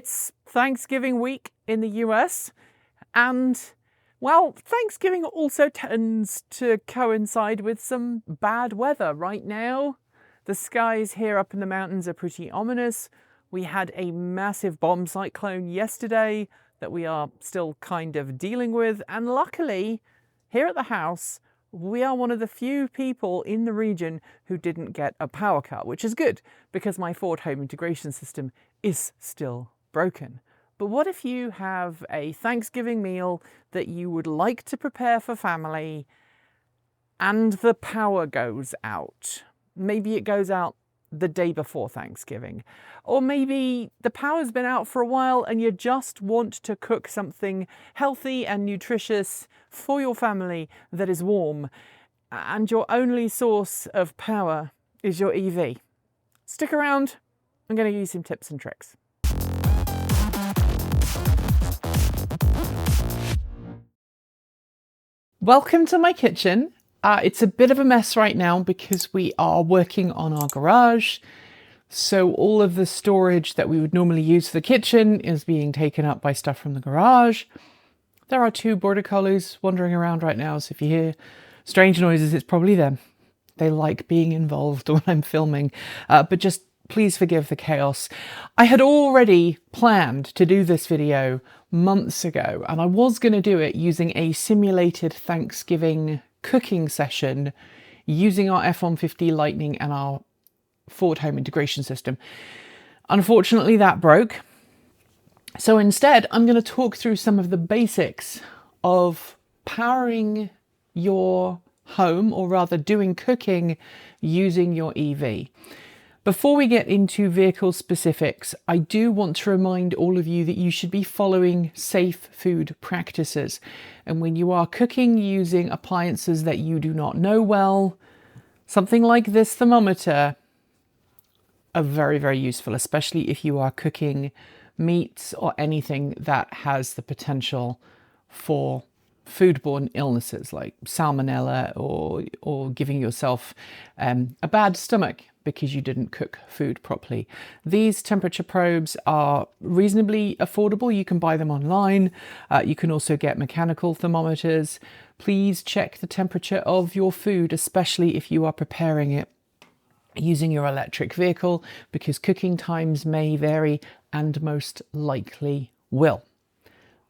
It's Thanksgiving week in the US, and well, Thanksgiving also tends to coincide with some bad weather. Right now, the skies here up in the mountains are pretty ominous. We had a massive bomb cyclone yesterday that we are still kind of dealing with, and luckily, here at the house, we are one of the few people in the region who didn't get a power cut, which is good because my Ford home integration system is still broken. But what if you have a Thanksgiving meal that you would like to prepare for family and the power goes out? Maybe it goes out the day before Thanksgiving. Or maybe the power's been out for a while and you just want to cook something healthy and nutritious for your family that is warm, and your only source of power is your EV. Stick around, I'm going to give you some tips and tricks. Welcome to my kitchen. It's a bit of a mess right now because we are working on our garage. So all of the storage that we would normally use for the kitchen is being taken up by stuff from the garage. There are two border collies wandering around right now, so if you hear strange noises, it's probably them. They like being involved when I'm filming, but just please forgive the chaos. I had already planned to do this video months ago, and I was going to do it using a simulated Thanksgiving cooking session using our F-150 Lightning and our Ford home integration system. Unfortunately, that broke. So instead, I'm going to talk through some of the basics of powering your home, or rather doing cooking using your EV. Before we get into vehicle specifics, I do want to remind all of you that you should be following safe food practices. And when you are cooking using appliances that you do not know well, something like this thermometer are very, very useful, especially if you are cooking meats or anything that has the potential for foodborne illnesses like salmonella, or giving yourself a bad stomach because you didn't cook food properly. These temperature probes are reasonably affordable. You can buy them online. You can also get mechanical thermometers. Please check the temperature of your food, especially if you are preparing it using your electric vehicle, because cooking times may vary and most likely will.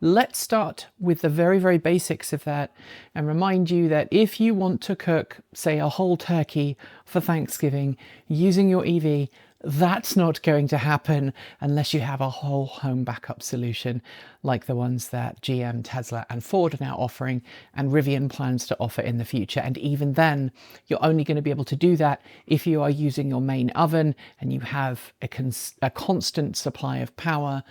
Let's start with the very, very basics of that and remind you that if you want to cook, say, a whole turkey for Thanksgiving using your EV, that's not going to happen unless you have a whole home backup solution like the ones that GM, Tesla and Ford are now offering, and Rivian plans to offer in the future. And even then, you're only going to be able to do that if you are using your main oven and you have a constant supply of power.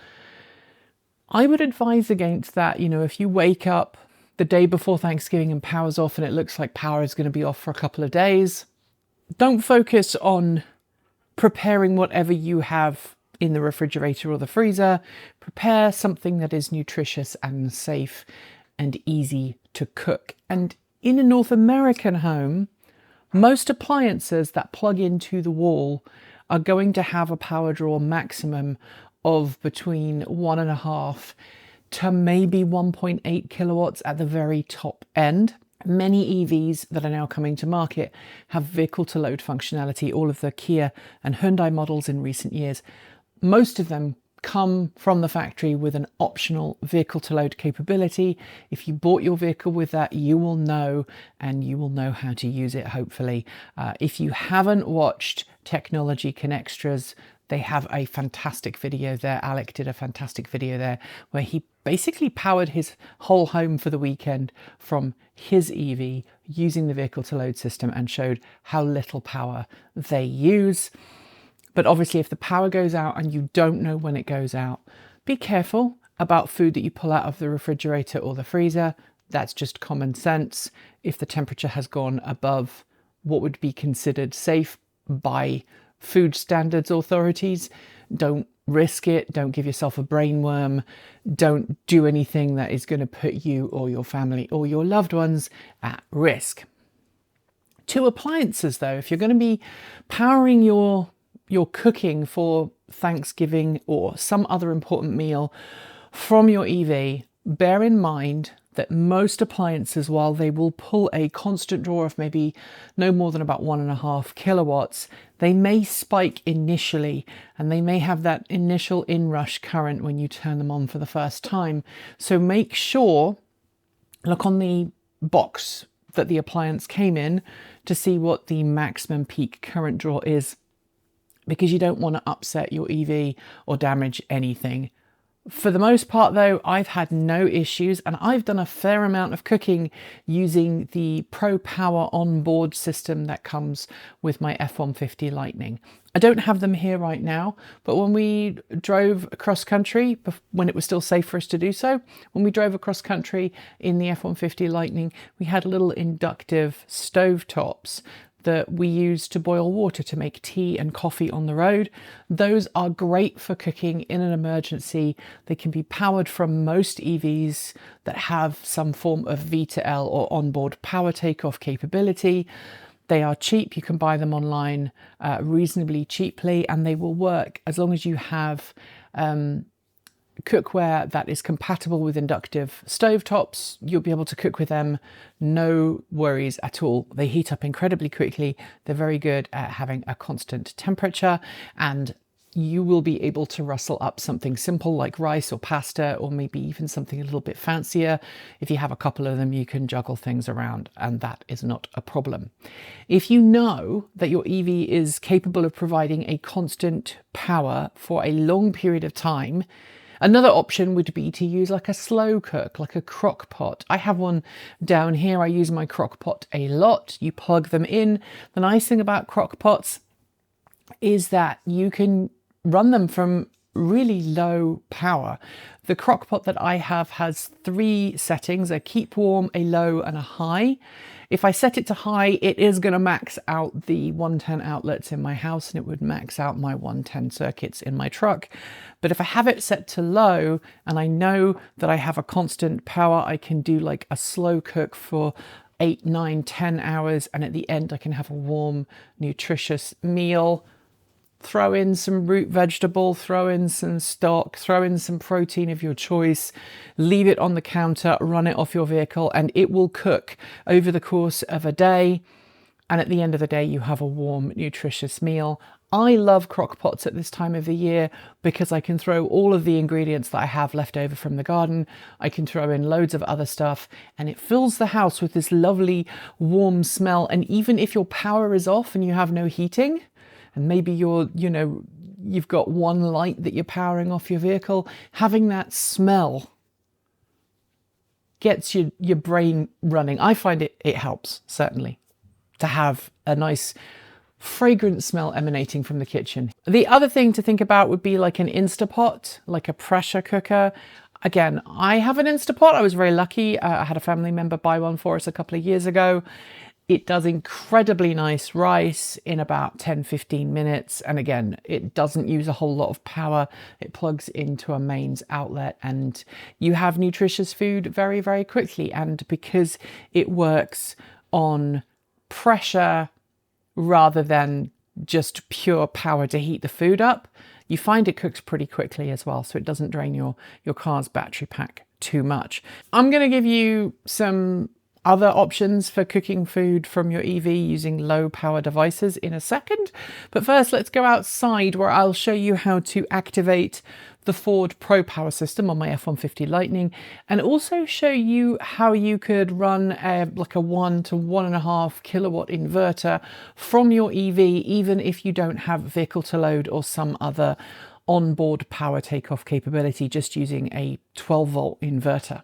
I would advise against that. If you wake up the day before Thanksgiving and power's off and it looks like power is going to be off for a couple of days, don't focus on preparing whatever you have in the refrigerator or the freezer. Prepare something that is nutritious and safe and easy to cook. And in a North American home, most appliances that plug into the wall are going to have a power draw maximum of between 1.5 to maybe 1.8 kilowatts at the very top end. Many EVs that are now coming to market have vehicle to load functionality. All of the Kia and Hyundai models in recent years, most of them come from the factory with an optional vehicle to load capability. If you bought your vehicle with that, you will know, and you will know how to use it, hopefully. If you haven't watched Technology Connextras, they have a fantastic video there. Alec did a fantastic video there where he basically powered his whole home for the weekend from his EV using the vehicle to load system and showed how little power they use. But obviously, if the power goes out and you don't know when it goes out, be careful about food that you pull out of the refrigerator or the freezer. That's just common sense. If the temperature has gone above what would be considered safe by food standards authorities, don't risk it. Don't give yourself a brainworm. Don't do anything that is going to put you or your family or your loved ones at risk. To appliances though, if you're going to be powering your you're cooking for Thanksgiving or some other important meal from your EV, bear in mind that most appliances, while they will pull a constant draw of maybe no more than about 1.5 kilowatts, they may spike initially and they may have that initial inrush current when you turn them on for the first time. So make sure, look on the box that the appliance came in to see what the maximum peak current draw is, because you don't want to upset your EV or damage anything. For the most part though, I've had no issues, and I've done a fair amount of cooking using the Pro Power onboard system that comes with my F-150 Lightning. I don't have them here right now, but when we drove across country, when it was still safe for us to do so, when we drove across country in the F-150 Lightning, we had little inductive stove tops that we use to boil water to make tea and coffee on the road. Those are great for cooking in an emergency. They can be powered from most EVs that have some form of V2L or onboard power takeoff capability. They are cheap. You can buy them online reasonably cheaply, and they will work as long as you have cookware that is compatible with inductive stovetops. You'll be able to cook with them, no worries at all. They heat up incredibly quickly. They're very good at having a constant temperature, and you will be able to rustle up something simple like rice or pasta, or maybe even something a little bit fancier. If you have a couple of them, you can juggle things around, and that is not a problem. If you know that your EV is capable of providing a constant power for a long period of time, another option would be to use like a slow cook, like a crock pot. I have one down here. I use my crock pot a lot. You plug them in. The nice thing about crock pots is that you can run them from really low power. The crock pot that I have has 3 settings: a keep warm, a low, and a high. If I set it to high, it is going to max out the 110 outlets in my house, and it would max out my 110 circuits in my truck. But if I have it set to low and I know that I have a constant power, I can do like a slow cook for 8, 9, 10 hours, and at the end I can have a warm, nutritious meal. Throw in some root vegetable, throw in some stock, throw in some protein of your choice, leave it on the counter, run it off your vehicle, and it will cook over the course of a day. And at the end of the day, you have a warm, nutritious meal. I love crock pots at this time of the year because I can throw all of the ingredients that I have left over from the garden. I can throw in loads of other stuff, and it fills the house with this lovely warm smell. And even if your power is off and you have no heating, and maybe you've got one light that you're powering off your vehicle, having that smell gets your brain running. I find it helps, certainly, to have a nice fragrant smell emanating from the kitchen. The other thing to think about would be like an Instapot, like a pressure cooker. Again, I have an Instapot. I was very lucky. I had a family member buy one for us a couple of years ago. It does incredibly nice rice in about 10-15 minutes. And again, it doesn't use a whole lot of power. It plugs into a mains outlet and you have nutritious food very, very quickly. And because it works on pressure rather than just pure power to heat the food up, you find it cooks pretty quickly as well. So it doesn't drain your car's battery pack too much. I'm going to give you some other options for cooking food from your EV using low power devices in a second. But first, let's go outside where I'll show you how to activate the Ford Pro Power system on my F-150 Lightning, and also show you how you could run like a 1 to 1.5 kilowatt inverter from your EV, even if you don't have vehicle to load or some other onboard power takeoff capability, just using a 12-volt inverter.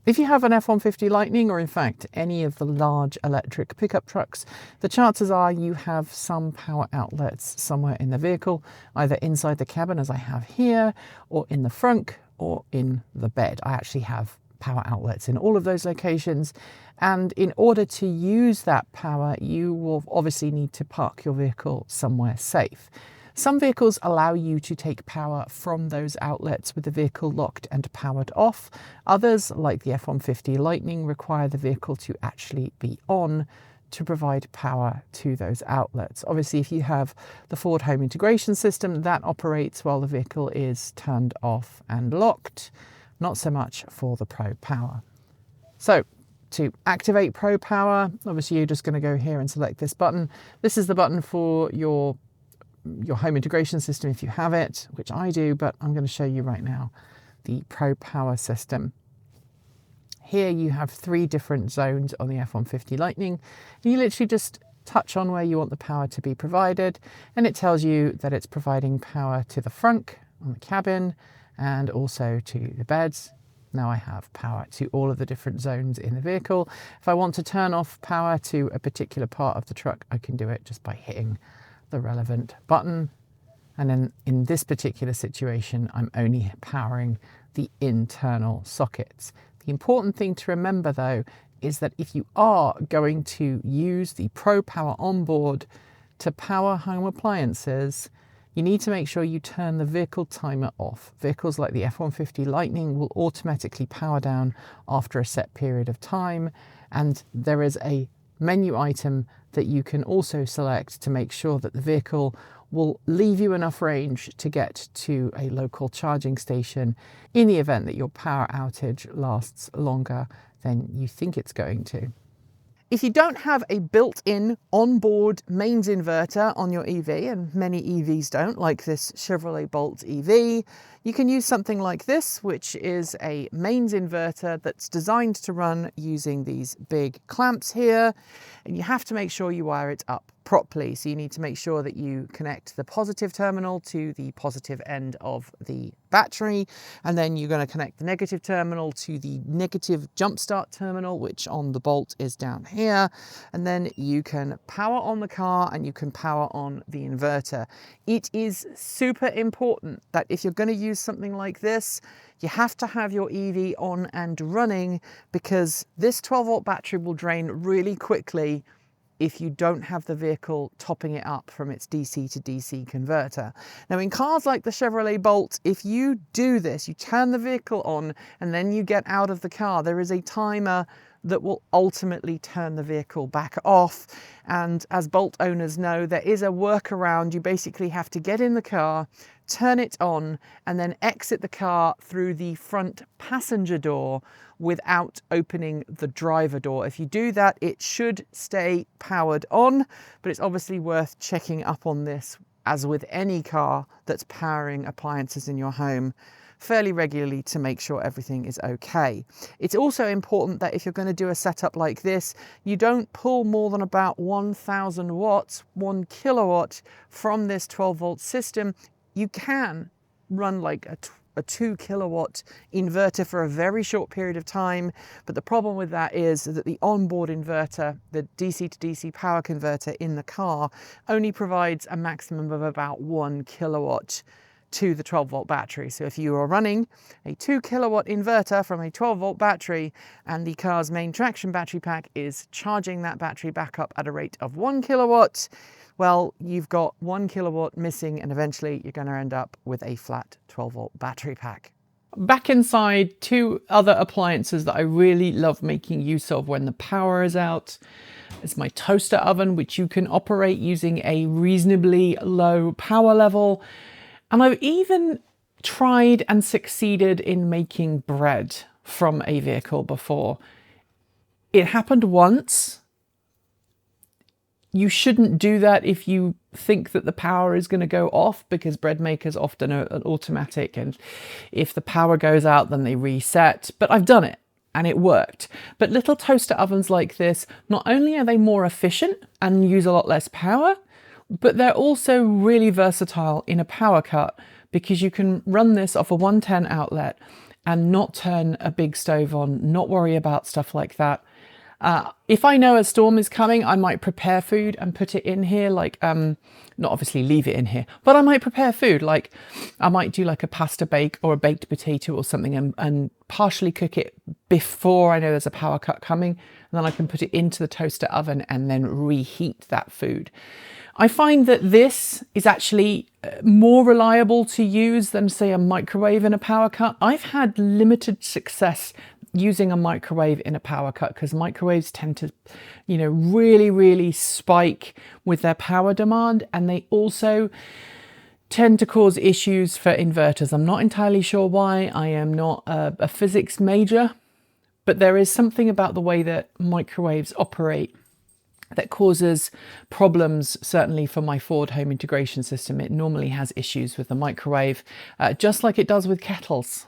If you have an F-150 Lightning, or in fact any of the large electric pickup trucks, the chances are you have some power outlets somewhere in the vehicle, either inside the cabin as I have here, or in the frunk, or in the bed. I actually have power outlets in all of those locations, and in order to use that power, you will obviously need to park your vehicle somewhere safe. Some vehicles allow you to take power from those outlets with the vehicle locked and powered off. Others, like the F-150 Lightning, require the vehicle to actually be on to provide power to those outlets. Obviously, if you have the forward home integration system, that operates while the vehicle is turned off and locked. Not so much for the Pro Power. So to activate Pro Power, obviously you're just going to go here and select this button. This is the button for your home integration system if you have it, which I do, but I'm going to show you right now the Pro Power system. Here you have 3 different zones on the F-150 Lightning. And you literally just touch on where you want the power to be provided, and it tells you that it's providing power to the front on the cabin and also to the beds. Now I have power to all of the different zones in the vehicle. If I want to turn off power to a particular part of the truck, I can do it just by hitting the relevant button. And then in this particular situation, I'm only powering the internal sockets. The important thing to remember though is that if you are going to use the Pro Power onboard to power home appliances, you need to make sure you turn the vehicle timer off. Vehicles like the F-150 Lightning will automatically power down after a set period of time, and there is a menu item that you can also select to make sure that the vehicle will leave you enough range to get to a local charging station in the event that your power outage lasts longer than you think it's going to. If you don't have a built-in onboard mains inverter on your EV, and many EVs don't, like this Chevrolet Bolt EV, you can use something like this, which is a mains inverter that's designed to run using these big clamps here, and you have to make sure you wire it up properly. So you need to make sure that you connect the positive terminal to the positive end of the battery, and then you're going to connect the negative terminal to the negative jump start terminal, which on the Bolt is down here, and then you can power on the car and you can power on the inverter. It is super important that if you're going to use something like this, you have to have your EV on and running, because this 12-volt battery will drain really quickly if you don't have the vehicle topping it up from its DC to DC converter. Now in cars like the Chevrolet Bolt, if you do this, you turn the vehicle on and then you get out of the car, there is a timer that will ultimately turn the vehicle back off. And as Bolt owners know, there is a workaround. You basically have to get in the car, turn it on, and then exit the car through the front passenger door without opening the driver door. If you do that, it should stay powered on, but it's obviously worth checking up on this, as with any car that's powering appliances in your home, fairly regularly to make sure everything is okay. It's also important that if you're going to do a setup like this, you don't pull more than about 1000 watts, 1 kilowatt from this 12-volt system. You can run like a 2 kilowatt inverter for a very short period of time, but the problem with that is that the onboard inverter, the DC to DC power converter in the car, only provides a maximum of about 1 kilowatt to the 12-volt battery. So if you are running a 2 kilowatt inverter from a 12-volt battery and the car's main traction battery pack is charging that battery back up at a rate of 1 kilowatt, well, you've got 1 kilowatt missing, and eventually you're going to end up with a flat 12-volt battery pack. Back inside, 2 other appliances that I really love making use of when the power is out is my toaster oven, which you can operate using a reasonably low power level. And I've even tried and succeeded in making bread from a vehicle before. It happened once. You shouldn't do that if you think that the power is going to go off, because bread makers often are an automatic, and if the power goes out then they reset. But I've done it and it worked. But little toaster ovens like this, not only are they more efficient and use a lot less power, but they're also really versatile in a power cut, because you can run this off a 110 outlet and not turn a big stove on, not worry about stuff like that. If I know a storm is coming, I might prepare food and put it in here, like, not obviously leave it in here, but I might prepare food, like I might do like a pasta bake or a baked potato or something, and partially cook it before I know there's a power cut coming, and then I can put it into the toaster oven and then reheat that food. I find that this is actually more reliable to use than, say, a microwave in a power cut. I've had limited success using a microwave in a power cut, because microwaves tend to, really, really spike with their power demand, and they also tend to cause issues for inverters. I'm not entirely sure why. I am not a physics major, but there is something about the way that microwaves operate that causes problems, certainly for my Ford home integration system. It normally has issues with the microwave, just like it does with kettles.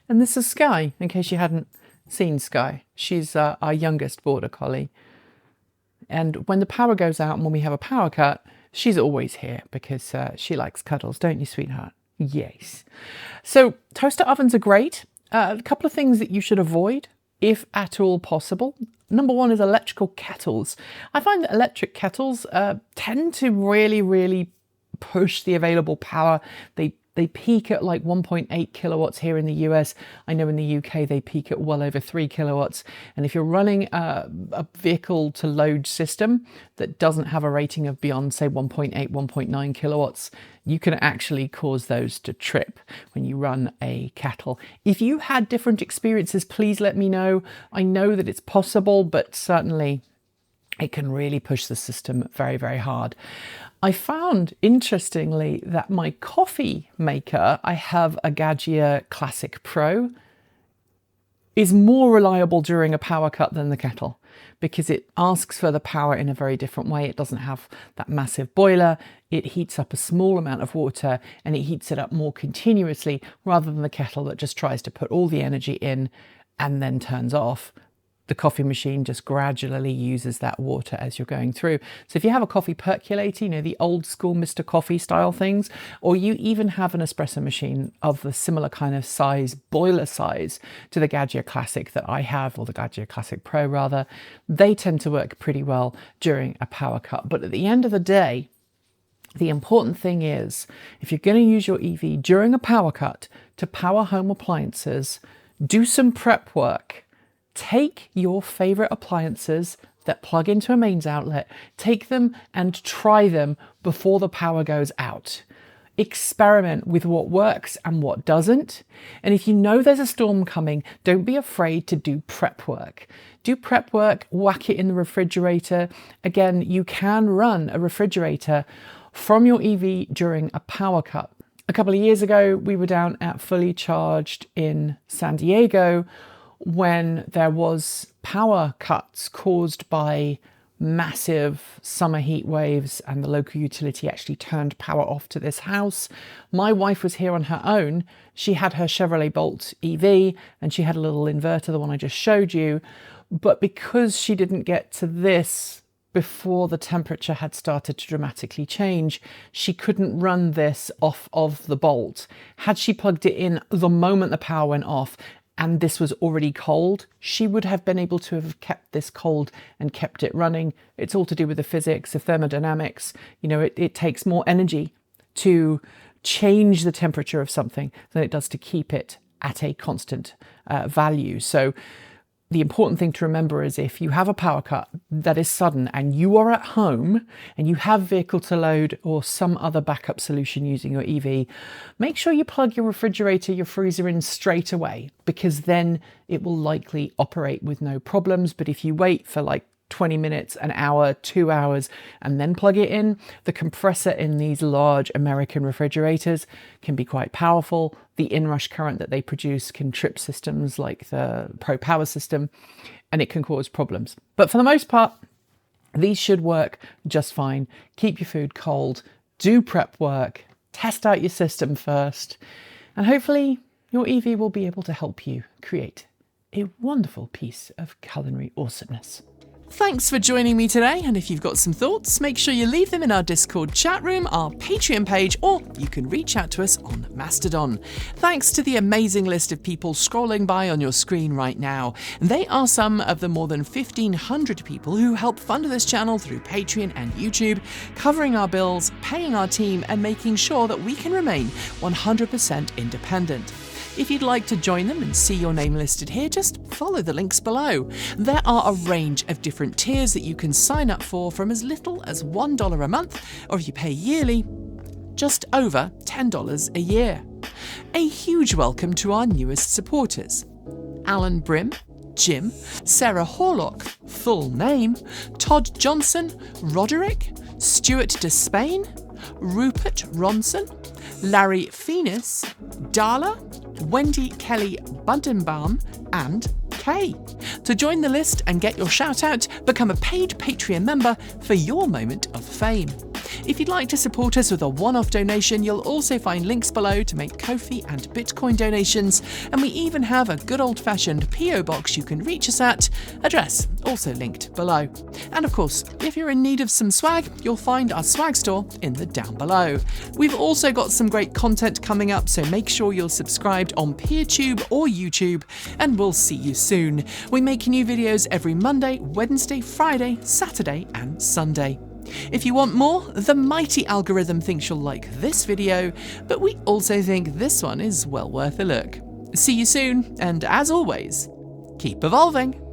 And this is Sky, in case you hadn't seen Sky. She's our youngest border collie. And when the power goes out and when we have a power cut, she's always here because she likes cuddles, don't you, sweetheart? Yes. So toaster ovens are great. A couple of things that you should avoid, if at all possible. Number one is electrical kettles. I find that electric kettles tend to really, really push the available power. They peak at like 1.8 kilowatts here in the US. I know in the UK they peak at well over 3 kilowatts. And if you're running a vehicle to load system that doesn't have a rating of beyond, say, 1.8, 1.9 kilowatts, you can actually cause those to trip when you run a kettle. If you had different experiences, please let me know. I know that it's possible, but certainly it can really push the system very, very hard. I found, interestingly, that my coffee maker, I have a Gadget Classic Pro, is more reliable during a power cut than the kettle because it asks for the power in a very different way. It doesn't have that massive boiler. It heats up a small amount of water and it heats it up more continuously rather than the kettle that just tries to put all the energy in and then turns off. The coffee machine just gradually uses that water as you're going through. So if you have a coffee percolator, the old school Mr. Coffee style things, or you even have an espresso machine of the similar kind of size, boiler size to the Gadget Classic that I have, or the Gadget Classic Pro rather, they tend to work pretty well during a power cut. But at the end of the day, the important thing is, if you're going to use your EV during a power cut to power home appliances, do some prep work. Take your favorite appliances that plug into a mains outlet, take them and try them before the power goes out. Experiment with what works and what doesn't. And if you know there's a storm coming, don't be afraid to do prep work. Do prep work, whack it in the refrigerator. Again, you can run a refrigerator from your EV during a power cut. A couple of years ago, we were down at Fully Charged in San Diego when there was power cuts caused by massive summer heat waves and the local utility actually turned power off to this house. My wife was here on her own. She had her Chevrolet Bolt EV and she had a little inverter, the one I just showed you. But because she didn't get to this before the temperature had started to dramatically change, she couldn't run this off of the Bolt. Had she plugged it in the moment the power went off, and this was already cold, she would have been able to have kept this cold and kept it running. It's all to do with the physics, the thermodynamics. It takes more energy to change the temperature of something than it does to keep it at a constant value. So the important thing to remember is if you have a power cut that is sudden and you are at home and you have vehicle to load or some other backup solution using your EV, make sure you plug your refrigerator, your freezer in straight away, because then it will likely operate with no problems. But if you wait for like 20 minutes, an hour, 2 hours, and then plug it in, the compressor in these large American refrigerators can be quite powerful. The inrush current that they produce can trip systems like the Pro Power system, and it can cause problems. But for the most part, these should work just fine. Keep your food cold, do prep work, test out your system first, and hopefully your EV will be able to help you create a wonderful piece of culinary awesomeness. Thanks for joining me today, and if you've got some thoughts, make sure you leave them in our Discord chat room, our Patreon page, or you can reach out to us on Mastodon. Thanks to the amazing list of people scrolling by on your screen right now. They are some of the more than 1,500 people who help fund this channel through Patreon and YouTube, covering our bills, paying our team, and making sure that we can remain 100% independent. If you'd like to join them and see your name listed here, just follow the links below. There are a range of different tiers that you can sign up for from as little as $1 a month, or if you pay yearly, just over $10 a year. A huge welcome to our newest supporters: Alan Brim, Jim, Sarah Horlock, full name, Todd Johnson, Roderick, Stuart Despain, Rupert Ronson, Larry Phoenix, Darla, Wendy Kelly Bundenbaum, and Kay. To join the list and get your shout out, become a paid Patreon member for your moment of fame. If you'd like to support us with a one-off donation, you'll also find links below to make Ko-fi and Bitcoin donations, and we even have a good old-fashioned PO box you can reach us at, address also linked below. And of course, if you're in need of some swag, you'll find our swag store in the down below. We've also got some great content coming up, so make sure you're subscribed on PeerTube or YouTube, and we'll see you soon. We make new videos every Monday, Wednesday, Friday, Saturday, and Sunday. If you want more, the mighty algorithm thinks you'll like this video, but we also think this one is well worth a look. See you soon, and as always, keep evolving!